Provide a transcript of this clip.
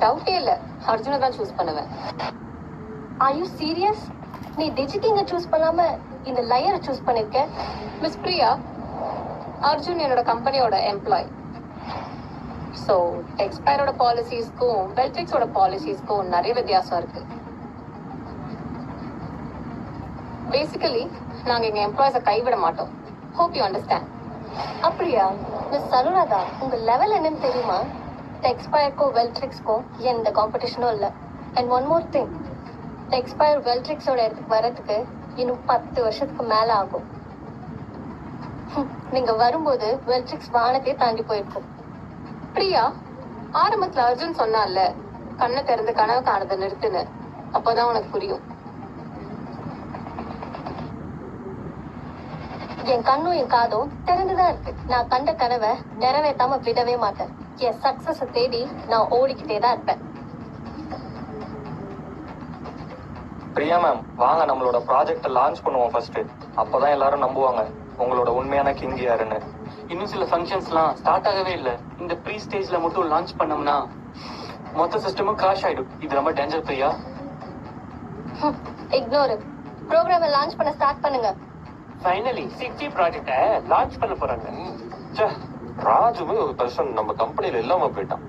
டவுட்டே இல்ல, அர்ஜுனை தான் சூஸ் பண்ணுவேன். Are you serious? நீ டிஜிகிங்க சூஸ் பண்ணாம இந்த லயரை சூஸ் பண்ணிருக்க? மிஸ் பிரியா, அர்ஜுன் என்னோட கம்பெனியோட எம்ப்ளாய். ஸோ டெக்ஸ்பயரோட பாலிசிஸ்க்கும் வெல்ட்ரிக்ஸோட பாலிசிஸ்க்கும் நிறைய வித்தியாசம் இருக்கு. பேசிக்கலி நாங்க எங்க எம்ப்ளாயிஸை கைவிட மாட்டோம். Hope you understand. அப்படியா? மிஸ் அனுராதா, உங்க லெவல் என்னன்னு தெரியுமா? டெக்ஸ்பயருக்கும் வெல்ட்ரிக்ஸ்க்கும் எந்த காம்படிஷனும் இல்லை. அண்ட் ஒன் மோர் திங், டெக்ஸ்பயர் வெல்ட்ரிக்ஸோட இடத்துக்கு வர்றதுக்கு இன்னும் 10 வருஷத்துக்கு மேல ஆகும். நீங்க வரும்போது வெல்ட்ரிக்ஸ் வானத்தை தாண்டி போயிருக்கும். பிரியா, ஆரம்பத்துல அர்ஜுன் சொன்னான்ல, கண்ணை திறந்து கனவு காணதை நிறுத்துன்னு. அப்போதான் உனக்கு புரியும். என் கண்ணும் என் காதும் திறந்துதான் இருக்கு. நான் கண்ட கனவை நிறைவேற்றாம விடவே மாட்டேன். என் சக்சஸ தேடி நான் ஓடிக்கிட்டே தான் இருப்பேன். பிரியா மேம், வாங்க நம்மளோட ப்ராஜெக்ட லான்ச் பண்ணுவோம் ஃபர்ஸ்ட். அப்பதான் எல்லாரும் நம்புவாங்க உங்களோட உண்மையான கிங் யாருன்னு. இன்னும் சில ஃபங்க்ஷன்ஸ்லாம் ஸ்டார்ட் ஆகவே இல்லை. இந்த ப்ரீ ஸ்டேஜ்ல மட்டும் லான்ச் பண்ணோம்னா மொத்த சிஸ்டமும் கிராஷ் ஆயிடும். இது ரொம்ப டேஞ்சர் பிரியா. இக்னோர். ப்ரோக்ராமை லான்ச் பண்ண ஸ்டார்ட் பண்ணுங்க. ஃபைனலி 6G ப்ராஜெக்ட லான்ச் பண்ண போறாங்க. ராஜுவே ஒரு பர்சன் நம்ம கம்பெனில இல்லாம போயிட்டான்.